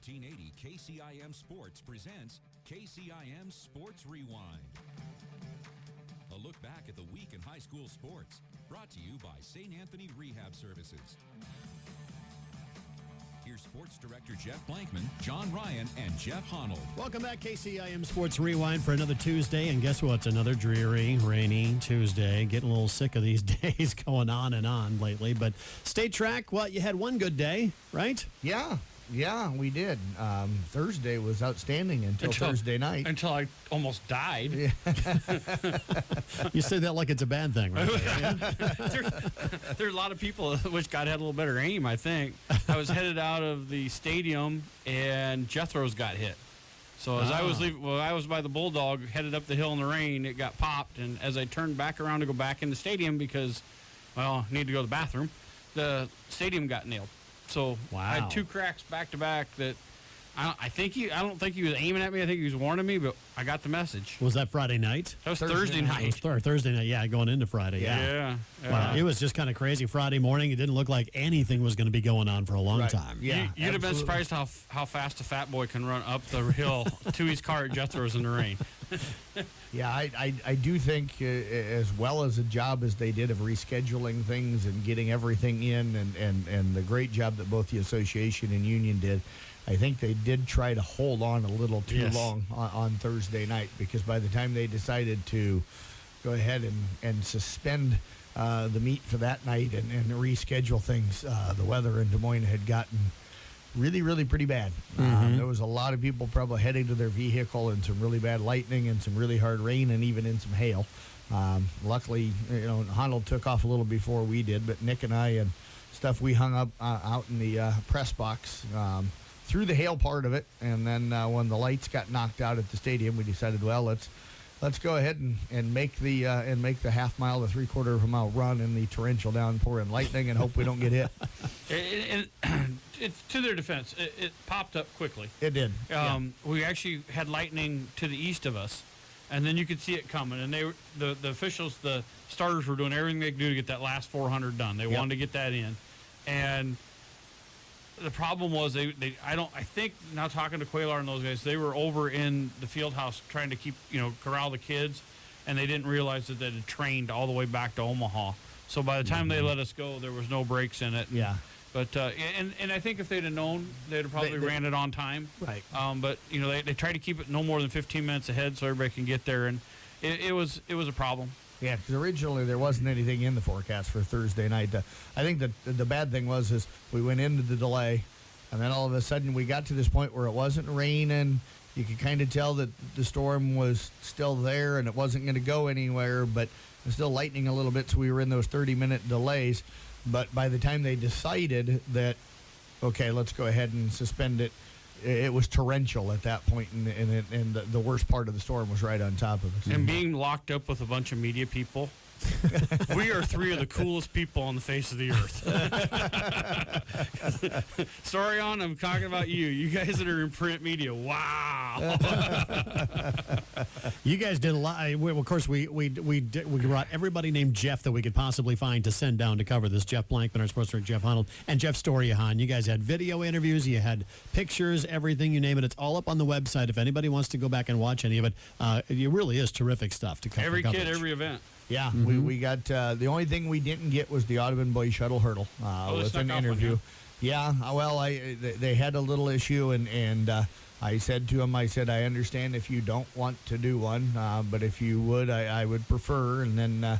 1480 KCIM Sports presents KCIM Sports Rewind. A look back at the week in high school sports, brought to you by St. Anthony Rehab Services. Here's Sports Director Jeff Blankman, John Ryan, and Jeff Honnold. Welcome back, KCIM Sports Rewind, for another Tuesday. And guess what? It's another dreary, rainy Tuesday. Getting a little sick of these days going on and on lately. But state track, well, you had one good day, right? Yeah, we did. Thursday was outstanding until Thursday night. Until I almost died. You say that like it's a bad thing, right? There are a lot of people that wish God had a little better aim, I think. I was headed out of the stadium, and Jethro's got hit. So as I was leaving, I was by the Bulldog, headed up the hill in the rain, it got popped. And as I turned back around to go back in the stadium because, I need to go to the bathroom, the stadium got nailed. So I had two cracks back to back that I don't think he was aiming at me. I think he was warning me, but I got the message. Was that Friday night? That was Thursday night. Thursday night, yeah, going into Friday. Yeah. Wow, it was just kind of crazy. Friday morning, it didn't look like anything was going to be going on for a long time. Yeah, You'd have been surprised how fast a fat boy can run up the hill to his car at Jethro's in the rain. Yeah, I do think as well as a job as they did of rescheduling things and getting everything in and the great job that both the association and union did, I think they did try to hold on a little too long on Thursday night, because by the time they decided to go ahead and suspend the meet for that night and reschedule things, the weather in Des Moines had gotten really, really pretty bad. There was a lot of people probably heading to their vehicle in some really bad lightning and some really hard rain and even in some hail. Luckily, Honnold took off a little before we did, but Nick and I and stuff we hung up out in the press box through the hail part of it. And then when the lights got knocked out at the stadium, we decided, well, let's go ahead and make the half mile to 3/4 of a mile run in the torrential downpour and lightning and hope we don't get hit. It's to their defense, it popped up quickly. It did. We actually had lightning to the east of us, and then you could see it coming. And the officials, the starters, were doing everything they could do to get that last 400 done. They wanted to get that in, and the problem was I think now talking to Quaylar and those guys, they were over in the field house trying to keep corral the kids, and they didn't realize that they had trained all the way back to Omaha. So by the time they let us go, there was no breaks in it. Yeah. But and I think if they'd have known, they'd have probably ran it on time. Right. But they try to keep it no more than 15 minutes ahead so everybody can get there, and it was a problem. Yeah, because originally there wasn't anything in the forecast for Thursday night. I think the bad thing was we went into the delay, and then all of a sudden we got to this point where it wasn't raining. You could kind of tell that the storm was still there and it wasn't going to go anywhere, but it was still lightning a little bit, so we were in those 30-minute delays. But by the time they decided that, okay, let's go ahead and suspend it, it was torrential at that point, and the worst part of the storm was right on top of us. And being locked up with a bunch of media people, we are three of the coolest people on the face of the earth. Sorry, I'm talking about you. You guys that are in print media, wow. You guys did a lot. Of course, we brought everybody named Jeff that we could possibly find to send down to cover this. Jeff Blankman, our sports director, Jeff Honnold, and Jeff Storyahan. You guys had video interviews. You had pictures, everything, you name it. It's all up on the website. If anybody wants to go back and watch any of it, it really is terrific stuff to cover. Every kid, every event. Yeah, we got the only thing we didn't get was the Audubon Boys Shuttle Hurdle with an interview. Yeah, well, they had a little issue, and I said to them, I understand if you don't want to do one, but if you would, I would prefer. And then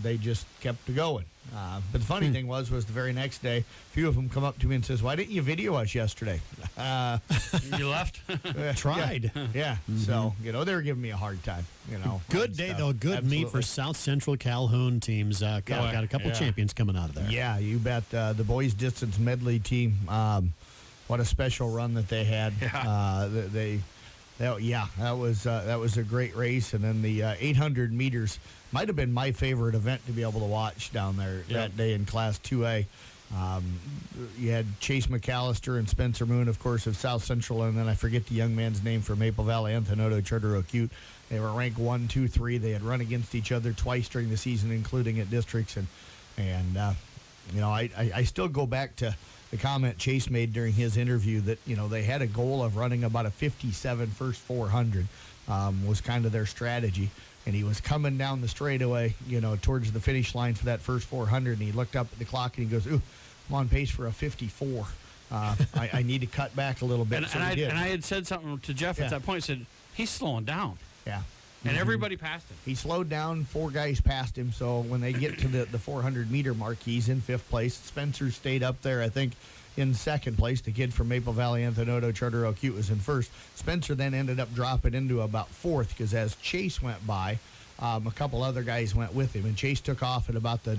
they just kept going. But the funny thing was the very next day, a few of them come up to me and says, "Why didn't you video us yesterday?" You left? Tried. Yeah. So, they were giving me a hard time, Good day, though. Good meet for South Central Calhoun teams. Got a couple champions coming out of there. Yeah, you bet. The boys distance medley team, what a special run that they had. Yeah. That was a great race. And then the 800 meters might have been my favorite event to be able to watch down there that day in Class 2A. You had Chase McAllister and Spencer Moon, of course, of South Central, and then I forget the young man's name from Maple Valley, Anthony Charter-O'Cute. They were ranked 1, 2, 3. They had run against each other twice during the season, including at districts, and I still go back to the comment Chase made during his interview that, they had a goal of running about a 57 first 400 was kind of their strategy. And he was coming down the straightaway, towards the finish line for that first 400. And he looked up at the clock and he goes, "Ooh, I'm on pace for a 54. I need to cut back a little bit." And I had said something to Jeff at that point. I said, he's slowing down. Yeah. And everybody passed him. He slowed down. 4 guys passed him. So when they get to the 400-meter mark, he's in 5th place. Spencer stayed up there, I think, in 2nd place. The kid from Maple Valley, Anthony Charter Oak Ute, was in 1st. Spencer then ended up dropping into about 4th because as Chase went by, a couple other guys went with him. And Chase took off at about the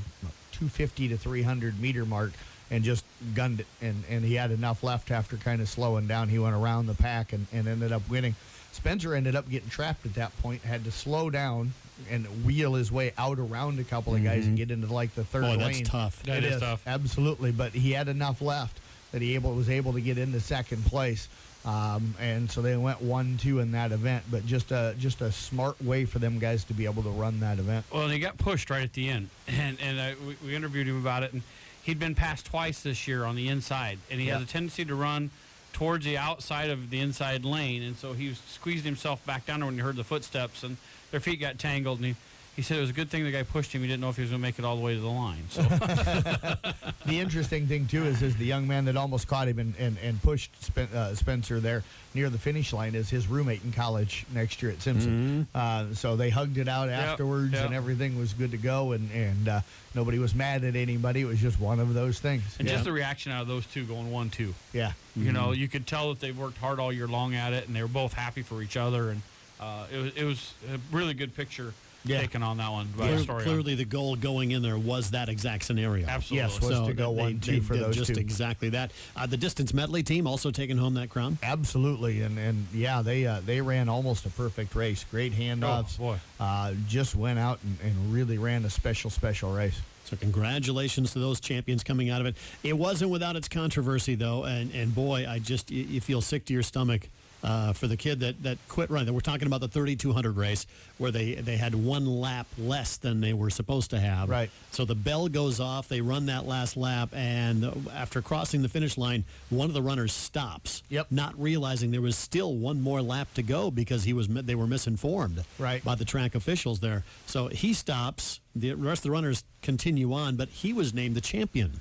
250 to 300-meter mark and just gunned it. And he had enough left after kind of slowing down. He went around the pack and ended up winning. Spencer ended up getting trapped at that point, had to slow down and wheel his way out around a couple of guys and get into like the 3rd lane. That's tough. That is tough. Absolutely. But he had enough left that he was able to get into 2nd place. And so they went 1-2 in that event, but just a smart way for them guys to be able to run that event. Well, he got pushed right at the end, and we interviewed him about it, and he'd been passed twice this year on the inside, and he has a tendency to run towards the outside of the inside lane, and so he squeezed himself back down there when he heard the footsteps, and their feet got tangled, and he said it was a good thing the guy pushed him. He didn't know if he was going to make it all the way to the line. So. The interesting thing, too, is the young man that almost caught him and pushed Spencer there near the finish line is his roommate in college next year at Simpson. So they hugged it out afterwards, and everything was good to go, and nobody was mad at anybody. It was just one of those things. And just the reaction out of those two going 1-2. Yeah. You could tell that they worked hard all year long at it, and they were both happy for each other, and it was a really good picture taken on that one. Clearly, the goal going in there was that exact scenario. Absolutely. Yes, was to go 1-2 for those just two. Exactly that. The distance medley team also taking home that crown. Absolutely, and they ran almost a perfect race. Great handoffs. Oh, boy. Just went out and really ran a special race. So congratulations to those champions coming out of it. It wasn't without its controversy, though, and boy, you feel sick to your stomach for the kid that quit running. We're talking about the 3,200 race where they had 1 lap less than they were supposed to have. Right. So the bell goes off. They run that last lap, and after crossing the finish line, one of the runners stops. Yep. Not realizing there was still 1 more lap to go because they were misinformed by the track officials there. So he stops. The rest of the runners continue on, but he was named the champion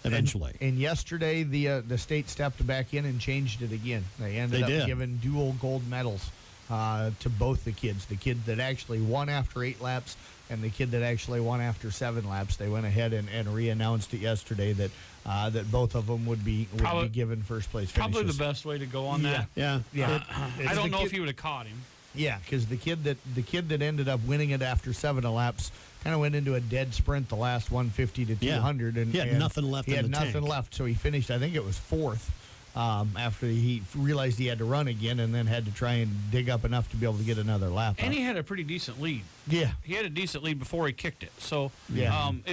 eventually. And yesterday, the state stepped back in and changed it again. They ended up giving dual gold medals to both the kids. The kid that actually won after 8 laps and the kid that actually won after 7 laps. They went ahead and re-announced it yesterday that both of them would be given first place finishes. Probably the best way to go on that. Yeah. I don't know if he would have caught him. Yeah, because the kid that ended up winning it after 7 laps kind of went into a dead sprint the last 150 to 200, and he had nothing left. He had in the nothing tank. left, so he finished. I think it was 4th after he realized he had to run again, and then had to try and dig up enough to be able to get another lap. And he had a pretty decent lead. Yeah, he had a decent lead before he kicked it. So it'd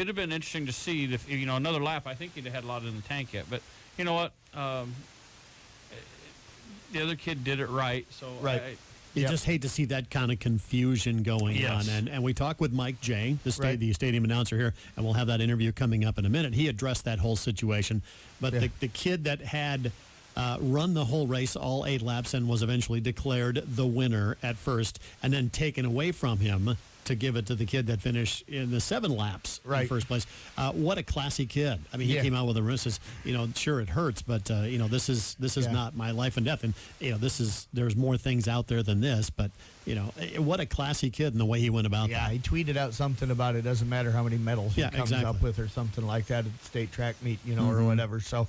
have been interesting to see if another lap. I think he'd have had a lot in the tank yet, but you know what? The other kid did it right. So right. You just hate to see that kind of confusion going on. And we talked with Mike Jay, the stadium announcer here, and we'll have that interview coming up in a minute. He addressed that whole situation. But the kid that had run the whole race, all 8 laps, and was eventually declared the winner at first, and then taken away from him to give it to the kid that finished in the 7 laps in first place. What a classy kid. I mean, he came out with a wrist. Sure, it hurts, but, this is not my life and death. And, there's more things out there than this, but, what a classy kid and the way he went about that. Yeah, he tweeted out something about it doesn't matter how many medals he comes up with or something like that at the state track meet, or whatever. So,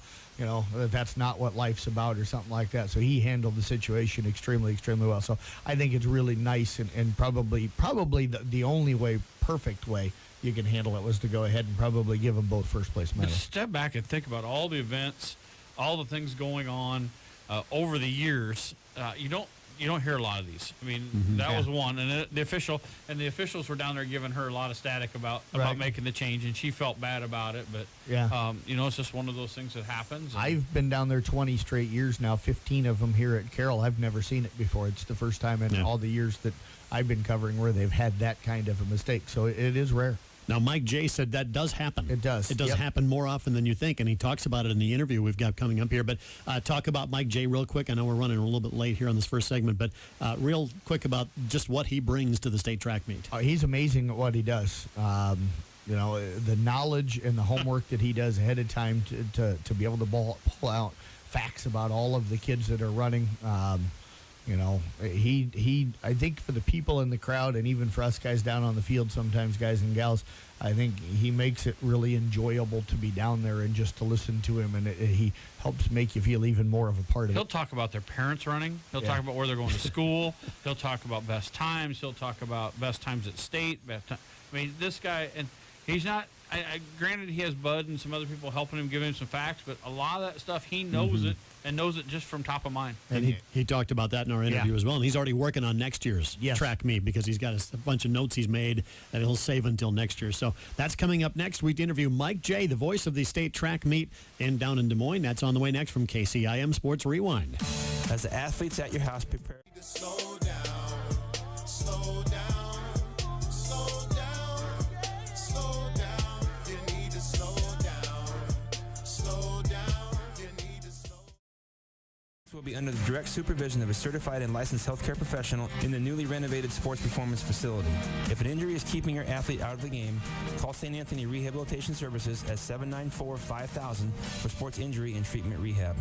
that's not what life's about or something like that. So he handled the situation extremely, extremely well. So I think it's really nice and probably the only perfect way you can handle it was to go ahead and probably give them both first place medals. Just step back and think about all the events, all the things going on over the years. You don't hear a lot of these. I mean, that was one, and the officials were down there giving her a lot of static about making the change, and she felt bad about it. But it's just one of those things that happens. I've been down there 20 straight years now, 15 of them here at Carroll. I've never seen it before. It's the first time in all the years that I've been covering where they've had that kind of a mistake. So it is rare. Now, Mike J said that does happen. It does. It does Yep. happen more often than you think, and he talks about it in the interview we've got coming up here. But talk about Mike J real quick. I know we're running a little bit late here on this first segment, but real quick about just what he brings to the state track meet. He's amazing at what he does. The knowledge and the homework that he does ahead of time to be able to pull out facts about all of the kids that are running. I think for the people in the crowd and even for us guys down on the field, sometimes guys and gals, I think he makes it really enjoyable to be down there and just to listen to him, and he helps make you feel even more of a part of He'll it. talk about their parents running. He'll talk about where they're going to school. He'll talk about best times. He'll talk about best times at state. This guy, and he's not. Granted, he has Bud and some other people helping him, giving him some facts, but a lot of that stuff, he knows it and knows it just from top of mind. And he talked about that in our interview as well. And he's already working on next year's track meet because he's got a bunch of notes he's made that he'll save until next year. So that's coming up next. We interview Mike J, the voice of the state track meet down in Des Moines. That's on the way next from KCIM Sports Rewind. As the athletes at your house prepare. Slow down, slow down, slow down, slow down. You need to slow down, you need to slow. Will be under the direct supervision of a certified and licensed healthcare professional in the newly renovated sports performance facility. If an injury is keeping your athlete out of the game, call St. Anthony Rehabilitation Services at 794-5000 for sports injury and treatment rehab.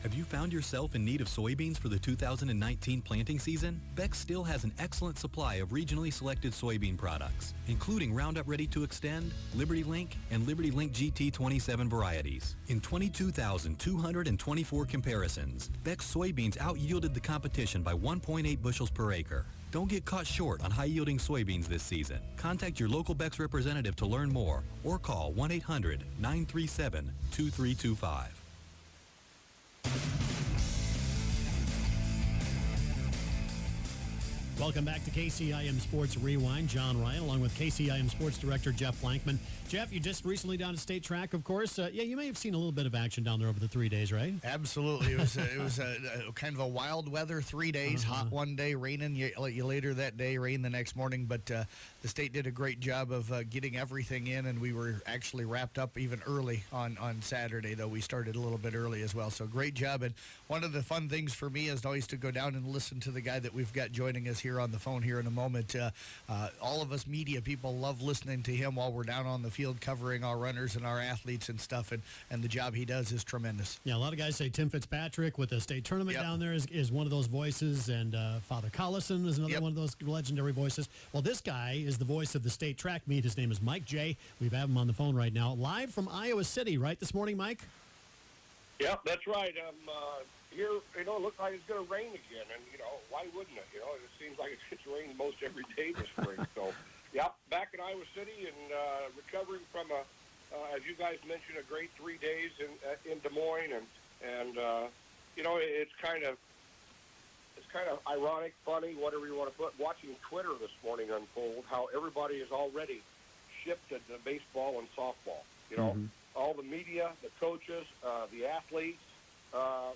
Have you found yourself in need of soybeans for the 2019 planting season? Beck's still has an excellent supply of regionally selected soybean products, including Roundup Ready to Extend, Liberty Link, and Liberty Link GT27 varieties. In 22,224 comparisons, Beck's soybeans out-yielded the competition by 1.8 bushels per acre. Don't get caught short on high-yielding soybeans this season. Contact your local Beck's representative to learn more or call 1-800-937-2325. Welcome back to KCIM Sports Rewind. John Ryan, along with KCIM Sports Director Jeff Blankman. Jeff, you just recently down at State Track, of course. You may have seen a little bit of action down there over the 3 days, right? Absolutely. It was a kind of a wild weather 3 days, hot one day, raining you later that day, rain the next morning. But the state did a great job of getting everything in, and we were actually wrapped up even early on Saturday, though we started a little bit early as well. So great job. And one of the fun things for me is always to go down and listen to the guy that we've got joining us here on the phone here in a moment. All of us media people love listening to him while we're down on the field covering our runners and our athletes and stuff, and the job he does is tremendous. Yeah, a lot of guys say Tim Fitzpatrick with the state tournament down there is one of those voices, and Father Collison is another one of those legendary voices. Well, this guy is the voice of the state track meet. His name is Mike J. We have him on the phone right now, live from Iowa City, right this morning, Mike? Yep, that's right. I'm here, it looks like it's going to rain again, and, why wouldn't it? It seems like it's rained most every day this spring. So, back in Iowa City and recovering from as you guys mentioned, a great 3 days in Des Moines, and it's kind of ironic, funny, whatever you want to put. Watching Twitter this morning unfold, how everybody is already shifted to baseball and softball. All the media, the coaches, the athletes, how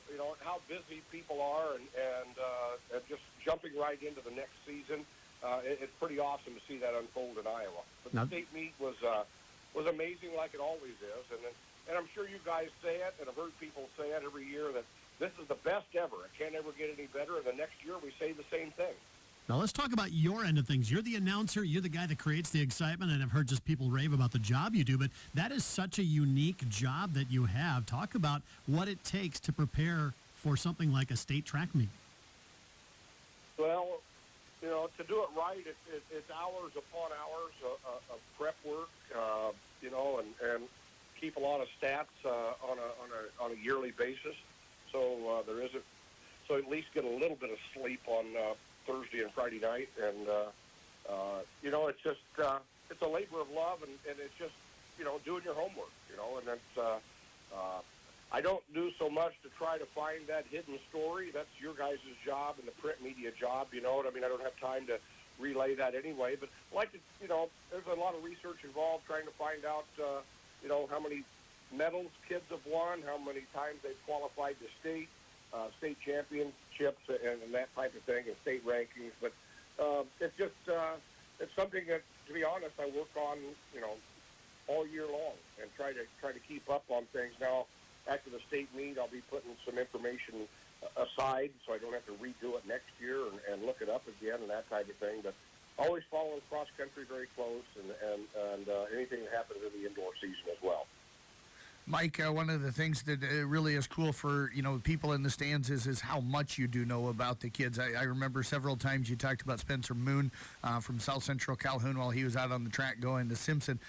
busy people are, and just jumping right into the next season. It's pretty awesome to see that unfold in Iowa. But the state meet was amazing, like it always is, and I'm sure you guys say it, and I've heard people say it every year that this is the best ever. It can't ever get any better. And the next year we say the same thing. Now, let's talk about your end of things. You're the announcer. You're the guy that creates the excitement, and I've heard just people rave about the job you do, but that is such a unique job that you have. Talk about what it takes to prepare for something like a state track meet. Well, to do it right, it's hours upon hours of prep work, and keep a lot of stats on a yearly basis. So there isn't. So at least get a little bit of sleep on Thursday and Friday night, and it's just it's a labor of love, and it's just doing your homework, and it's I don't do so much to try to find that hidden story. That's your guys' job and the print media job, I don't have time to relay that anyway, but I like to, there's a lot of research involved trying to find out how many medals kids have won, how many times they've qualified to state championships and that type of thing, and state rankings. But it's just it's something that to be honest, I work on, all year long and try to keep up on things. Now, after the state meet, I'll be putting some information aside so I don't have to redo it next year and look it up again and that type of thing. But always following cross country very close and anything that happens in the indoor season as well. Mike, one of the things that really is cool for people in the stands is how much you do know about the kids. I remember several times you talked about Spencer Moon from South Central Calhoun while he was out on the track going to Simpson.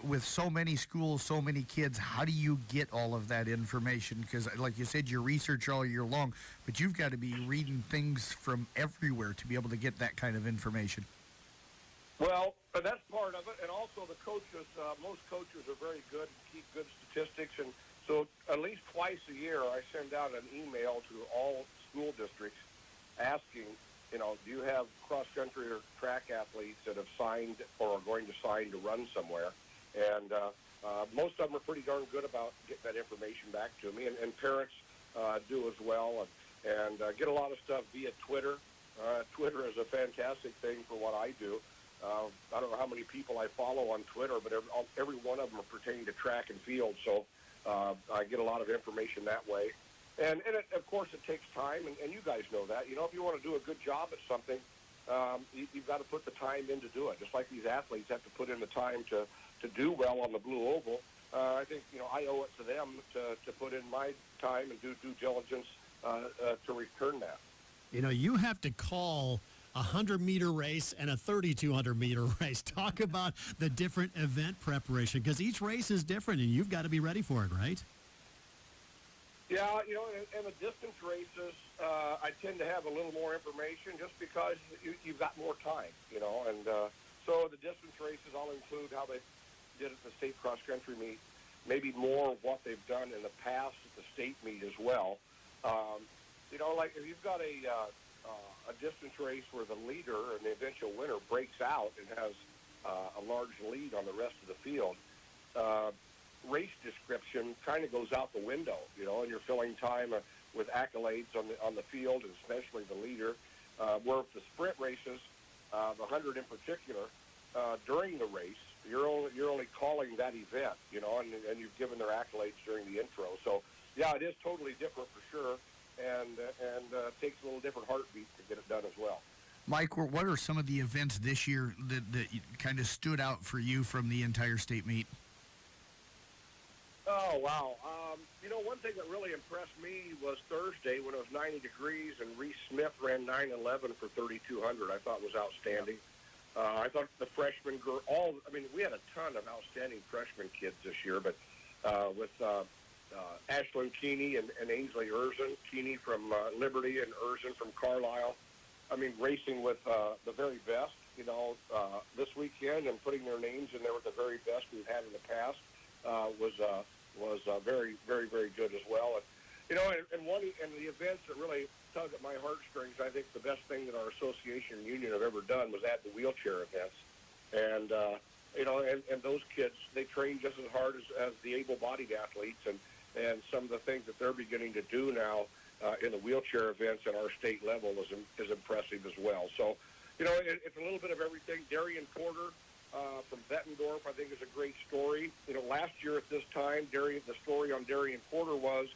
With so many schools, so many kids, how do you get all of that information? Because, like you said, you research all year long, but you've got to be reading things from everywhere to be able to get that kind of information. Well, that's part of it, and also the coaches. Most coaches are very good and keep good statistics, and so at least twice a year I send out an email to all school districts asking, do you have cross-country or track athletes that have signed or are going to sign to run somewhere? And most of them are pretty darn good about getting that information back to me, and parents do as well, and get a lot of stuff via Twitter. Twitter is a fantastic thing for what I do. I don't know how many people I follow on Twitter, but every one of them are pertaining to track and field, so I get a lot of information that way. And of course, it takes time, and you guys know that. If you want to do a good job at something, you've got to put the time in to do it, just like these athletes have to put in the time to do well on the Blue Oval. I think, I owe it to them to put in my time and do due diligence to return that. You have to call a 100-meter race and a 3,200-meter race. Talk about the different event preparation, because each race is different, and you've got to be ready for it, right? Yeah, and the distance races, I tend to have a little more information just because you've got more time, and so the distance races, I'll include how they did at the state cross-country meet, maybe more of what they've done in the past at the state meet as well. Like if you've got a distance race where the leader and the eventual winner breaks out and has a large lead on the rest of the field, race description kind of goes out the window, and you're filling time with accolades on the field, and especially the leader. Where the sprint races, the 100 in particular, during the race, you're only calling that event, and you've given their accolades during the intro. So, yeah, it is totally different for sure. And takes a little different heartbeat to get it done as well. Mike, what are some of the events this year that kind of stood out for you from the entire state meet? Oh, wow. One thing that really impressed me was Thursday when it was 90 degrees and Reese Smith ran 9:11 for 3,200. I thought was outstanding. I thought the freshmen we had a ton of outstanding freshman kids this year, but with Ashlyn Keeney and Ainsley Erzin, Keeney from Liberty and Erzin from Carlisle. Racing with the very best, this weekend, and putting their names in there with the very best we've had in the past was very, very, very good as well. And the events that really tug at my heartstrings, I think the best thing that our association and union have ever done was add the wheelchair events. And and those kids, they train just as hard as the able-bodied athletes, and some of the things that they're beginning to do now in the wheelchair events at our state level is impressive as well. So, it's a little bit of everything. Darian Porter from Bettendorf, I think, is a great story. Last year at this time, the story on Darian Porter was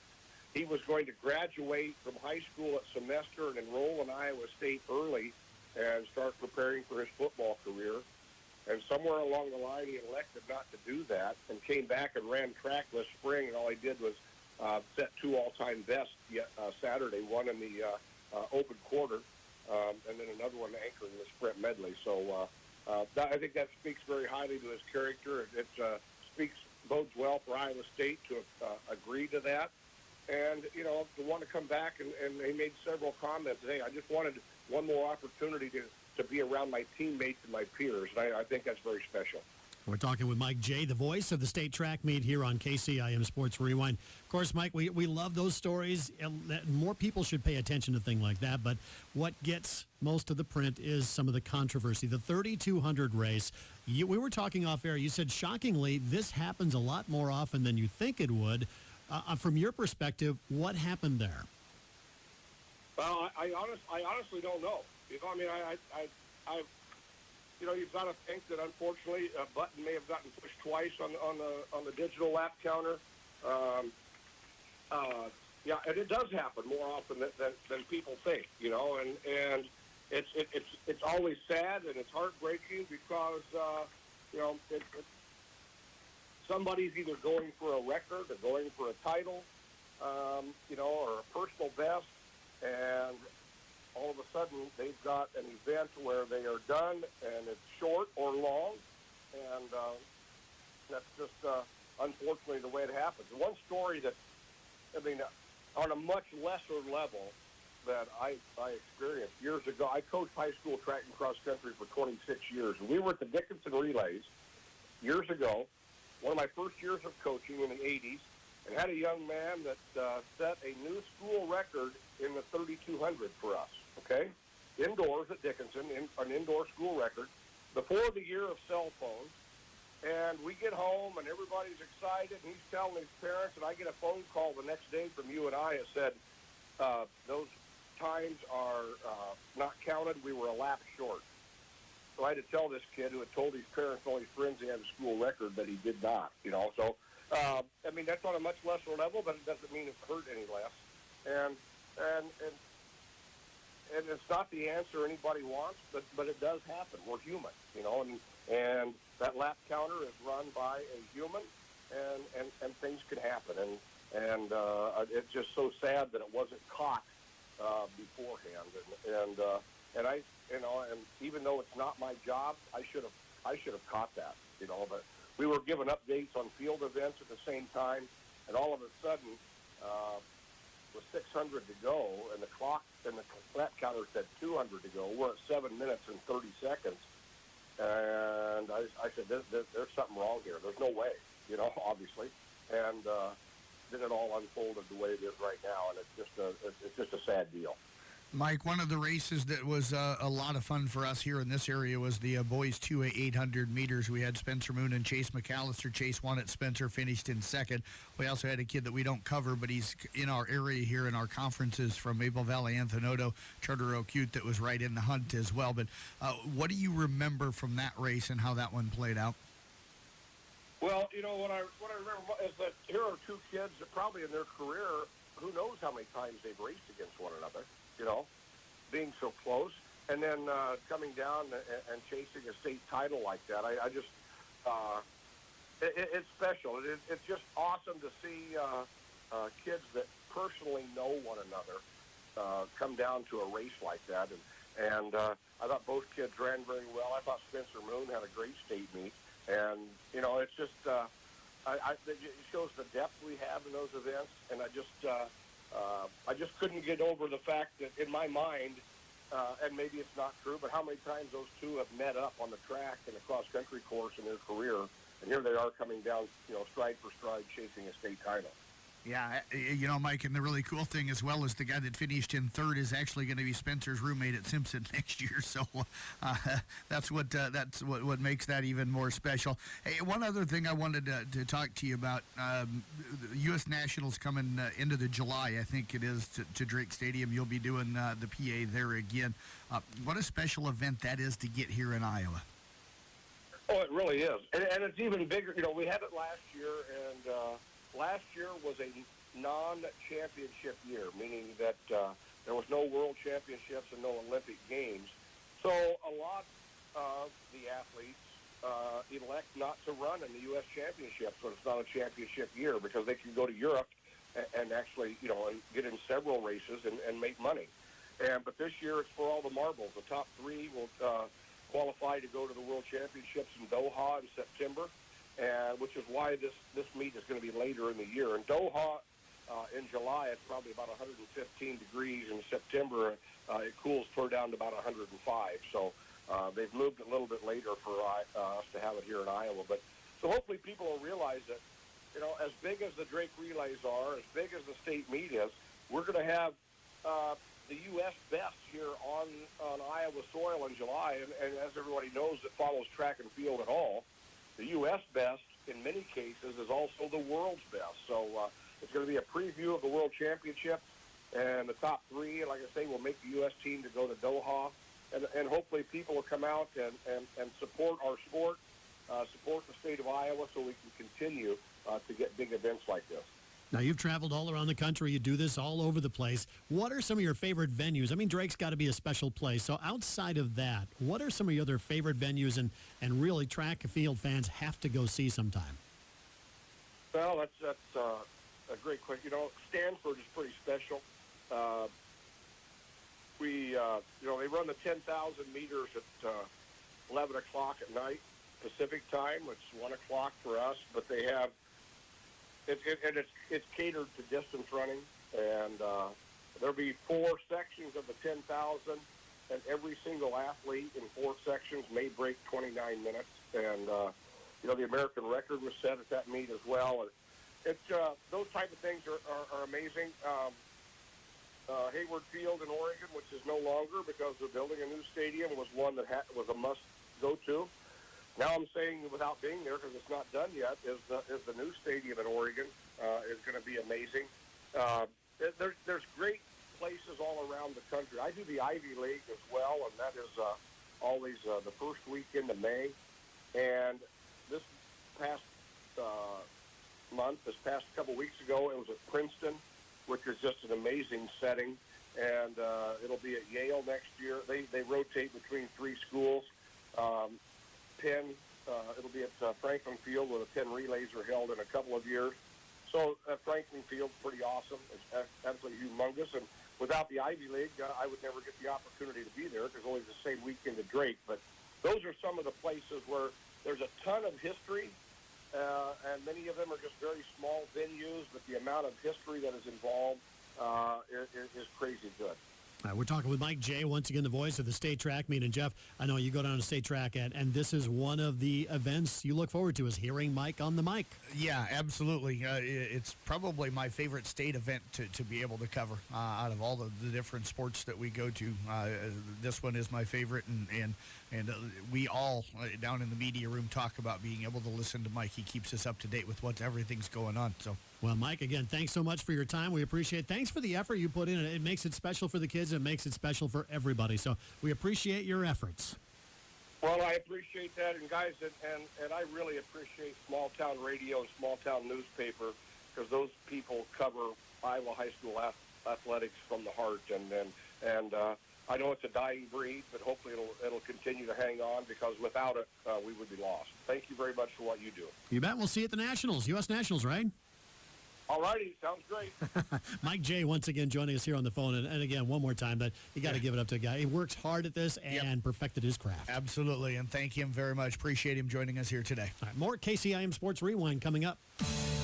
he was going to graduate from high school at semester and enroll in Iowa State early and start preparing for his football career. And somewhere along the line, he elected not to do that and came back and ran track this spring, and all he did was set 2 all-time bests Saturday, one in the open quarter, and then another one anchoring the sprint medley. So I think that speaks very highly to his character. It bodes well for Iowa State to agree to that. And, to want to come back, and he made several comments. Hey, I just wanted one more opportunity to be around my teammates and my peers. And I think that's very special. We're talking with Mike Jay, the voice of the state track meet here on KCIM Sports Rewind. Of course, Mike, we love those stories. More people should pay attention to things like that. But what gets most of the print is some of the controversy. The 3,200 race, we were talking off air. You said, shockingly, this happens a lot more often than you think it would. From your perspective, what happened there? Well, I honestly don't know. you've got to think that unfortunately a button may have gotten pushed twice on the digital lap counter. Yeah, and it does happen more often than people think, and it's always sad and it's heartbreaking because somebody's either going for a record or going for a title, or a personal best, and all of a sudden they've got an event where they are done and it's short or long, and that's just unfortunately the way it happens. One story that, on a much lesser level that I experienced years ago, I coached high school track and cross country for 26 years, and we were at the Dickinson Relays years ago, one of my first years of coaching in the 80s, and had a young man that set a new school record in the 3200 for us, okay? Indoors at Dickinson, an indoor school record, before the year of cell phones. And we get home, and everybody's excited, and he's telling his parents, and I get a phone call the next day from you and I that said, those times are not counted. We were a lap short. So I had to tell this kid who had told his parents and all his friends he had a school record that he did not, So, that's on a much lesser level, but it doesn't mean it's hurt any less. And it's not the answer anybody wants, but it does happen. We're human, and that lap counter is run by a human, and things can happen. And it's just so sad that it wasn't caught beforehand. And I, and even though it's not my job, I should have caught that, But we were given updates on field events at the same time, and all of a sudden, with 600 to go, and the clock and the lap counter said 200 to go. We're at 7 minutes and 30 seconds. And I said, there's something wrong here. There's no way, obviously. And then it all unfolded the way it is right now, and it's just a sad deal. Mike, one of the races that was a lot of fun for us here in this area was the boys 2A 800 meters. We had Spencer Moon and Chase McAllister. Chase won it. Spencer finished in second. We also had a kid that we don't cover, but he's in our area here in our conferences from Maple Valley, Anthenoto, Charter Oak Ute, that was right in the hunt as well. But what do you remember from that race and how that one played out? Well, what I remember is that here are two kids that probably in their career, who knows how many times they've raced against one another, being so close, and then coming down and chasing a state title like that. I just, it's special. It's just awesome to see kids that personally know one another come down to a race like that. And I thought both kids ran very well. I thought Spencer Moon had a great state meet. And, it's just, it shows the depth we have in those events. And I just couldn't get over the fact that in my mind, and maybe it's not true, but how many times those two have met up on the track in a cross-country course in their career, and here they are coming down, stride for stride, chasing a state title. Yeah, Mike, and the really cool thing as well is the guy that finished in third is actually going to be Spencer's roommate at Simpson next year. So that's what makes that even more special. Hey, one other thing I wanted to talk to you about: the U.S. Nationals coming into the July, I think it is, to Drake Stadium. You'll be doing the PA there again. What a special event that is to get here in Iowa. Oh, it really is, and it's even bigger. We had it last year, and last year was a non-championship year, meaning that there was no World Championships and no Olympic Games. So a lot of the athletes elect not to run in the U.S. Championships when it's not a championship year, because they can go to Europe and actually, and get in several races and make money. But this year it's for all the marbles. The top three will qualify to go to the World Championships in Doha in September. Which is why this meet is going to be later in the year. In Doha, in July, it's probably about 115 degrees. In September, it cools down to about 105. So they've moved it a little bit later for us to have it here in Iowa. But so hopefully people will realize that, as big as the Drake Relays are, as big as the state meet is, we're going to have the U.S. best here on Iowa soil in July. And as everybody knows that follows track and field at all, the U.S. best, in many cases, is also the world's best. So it's going to be a preview of the World Championship, and the top three, like I say, will make the U.S. team to go to Doha. and hopefully people will come out and support our sport, support the state of Iowa, so we can continue to get big events like this. Now, you've traveled all around the country. You do this all over the place. What are some of your favorite venues? I mean, Drake's got to be a special place. So outside of that, what are some of your other favorite venues and really track and field fans have to go see sometime? Well, that's a great question. You know, Stanford is pretty special. They run the 10,000 meters at 11 o'clock at night Pacific time. It's 1 o'clock for us, but they have it's catered to distance running, and there'll be 4 sections of the 10,000, and every single athlete in 4 sections may break 29 minutes. And the American record was set at that meet as well. And it's those type of things are amazing. Hayward Field in Oregon, which is no longer because they're building a new stadium, was one that was a must go to. Now I'm saying, without being there, because it's not done yet, is the new stadium in Oregon is going to be amazing. There's great places all around the country. I do the Ivy League as well, and that is always the first weekend of May. And this past couple weeks ago, it was at Princeton, which is just an amazing setting. And it'll be at Yale next year. They rotate between 3 schools. Penn, it'll be at Franklin Field, where the 10 relays are held in a couple of years. So Franklin Field's pretty awesome. It's absolutely humongous. And without the Ivy League, I would never get the opportunity to be there, because it's always the same weekend at Drake. But those are some of the places where there's a ton of history, and many of them are just very small venues, but the amount of history that is involved is crazy good. We're talking with Mike Jay, once again, the voice of the state track meet. And Jeff, I know you go down to state track, and this is one of the events you look forward to, is hearing Mike on the mic. Yeah, absolutely. It's probably my favorite state event to be able to cover out of all the different sports that we go to. This one is my favorite, and we all down in the media room talk about being able to listen to Mike. He keeps us up to date with everything's going on. So. Well, Mike, again, thanks so much for your time. We appreciate it. Thanks for the effort you put in. It makes it special for the kids. It makes it special for everybody. So we appreciate your efforts. Well, I appreciate that. And, guys, and I really appreciate small-town radio and small-town newspaper, because those people cover Iowa high school athletics from the heart. And I know it's a dying breed, but hopefully it'll continue to hang on, because without it, we would be lost. Thank you very much for what you do. You bet. We'll see you at the Nationals, U.S. Nationals, right? All righty, sounds great. Mike Jay, once again, joining us here on the phone. And again, one more time, but you got to give it up to a guy. He works hard at this and perfected his craft. Absolutely, and thank him very much. Appreciate him joining us here today. All right, more KCIM Sports Rewind coming up.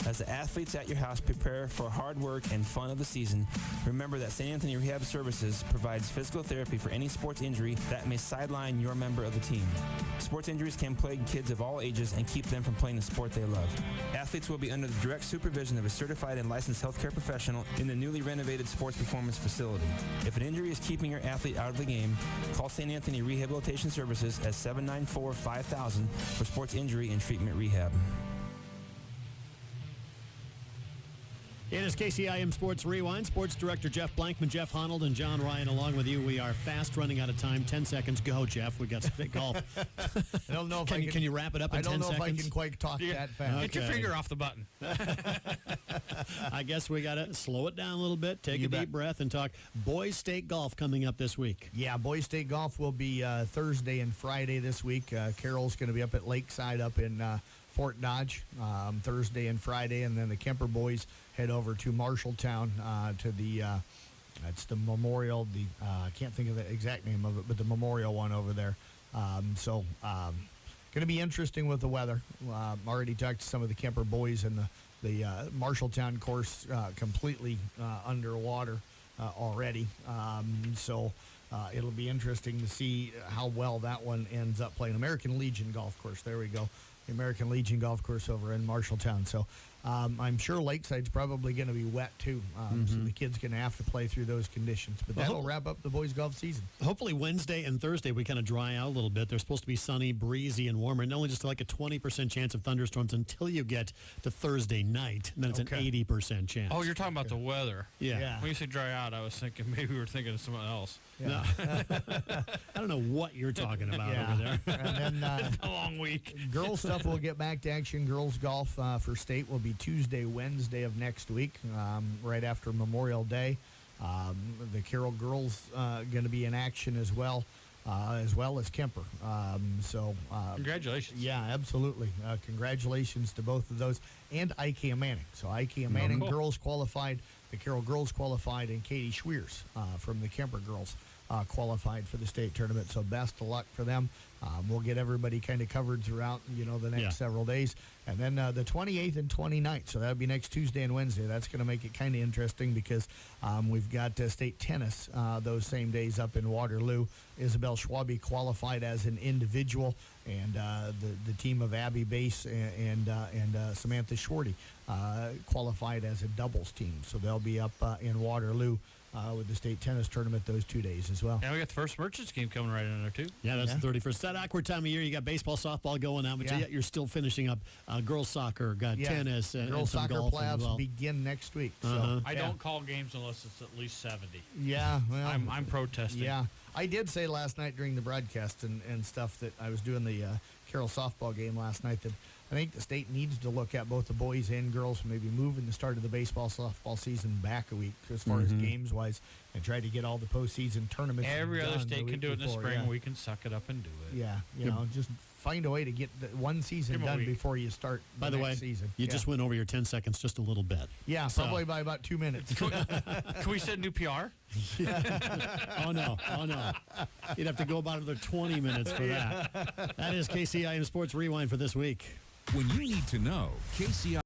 As the athletes at your house prepare for hard work and fun of the season, remember that St. Anthony Rehab Services provides physical therapy for any sports injury that may sideline your member of the team. Sports injuries can plague kids of all ages and keep them from playing the sport they love. Athletes will be under the direct supervision of a certified and licensed healthcare professional in the newly renovated sports performance facility. If an injury is keeping your athlete out of the game, call St. Anthony Rehabilitation Services at 794-5000 for sports injury and treatment rehab. It is KCIM Sports Rewind. Sports Director Jeff Blankman, Jeff Honnold, and John Ryan along with you. We are fast running out of time. 10 seconds. Go, Jeff. We got some golf. I don't know if can you wrap it up in 10 seconds? I don't know if I can quite talk that fast. Get your finger off the button. I guess we got to slow it down a little bit, take a deep breath, and talk Boys State Golf coming up this week. Yeah, Boys State Golf will be Thursday and Friday this week. Carol's going to be up at Lakeside up in Fort Dodge Thursday and Friday, and then the Kemper boys head over to Marshalltown to the it's the Memorial. I can't think of the exact name of it, but the Memorial one over there. Going to be interesting with the weather. Already talked to some of the Kemper boys, and the Marshalltown course completely underwater already. It'll be interesting to see how well that one ends up playing. American Legion Golf Course. There we go. the American Legion Golf Course over in Marshalltown. So I'm sure Lakeside's probably going to be wet too. So the kids going to have to play through those conditions. But that'll wrap up the boys golf season. Hopefully Wednesday and Thursday we kind of dry out a little bit. They're supposed to be sunny, breezy, and warmer, and only just like a 20% chance of thunderstorms until you get to Thursday night. And then it's an 80% chance. Oh, you're talking about the weather. Yeah. When you say dry out, I was thinking maybe we were thinking of something else. No. I don't know what you're talking about over there. And then A long week. girls stuff will get back to action. Girls golf for state will be Tuesday, Wednesday of next week, right after Memorial Day. The Carroll girls going to be in action as well as Kemper. Congratulations. Yeah, absolutely. Congratulations to both of those and IKEA Manning. So IKEA Manning girls qualified, the Carroll girls qualified, and Katie Schweers from the Kemper girls qualified for the state tournament. So best of luck for them. We'll get everybody kind of covered throughout, the next several days. And then the 28th and 29th, so that'll be next Tuesday and Wednesday. That's going to make it kind of interesting because we've got state tennis those same days up in Waterloo. Isabel Schwabe qualified as an individual, and the team of Abby Bass and Samantha Shorty qualified as a doubles team. So they'll be up in Waterloo with the state tennis tournament those 2 days as well. And we got the first Merchants game coming right in there, too. Yeah, that's the 31st. It's that awkward time of year. You got baseball, softball going on, but yet you're still finishing up girls soccer, got tennis, and girls some soccer golf playoffs as well. begin next week. Uh-huh. So, I don't call games unless it's at least 70. Yeah, well, I'm protesting. Yeah, I did say last night during the broadcast and stuff that I was doing the Carroll softball game last night that I think the state needs to look at both the boys and girls, maybe moving the start of the baseball softball season back a week as far as games wise, and try to get all the postseason tournaments. Every other done state the can do it in the week spring. before, We can suck it up and do it. Yeah, just find a way to get one season Give 'em a done week. before you start By the next way, season. you just went over your 10 seconds just a little bit. Yeah, So- probably by about 2 minutes. Can we set a new PR? Oh, no. You'd have to go about another 20 minutes for that. That is KCIM Sports Rewind for this week. When you need to know, KCI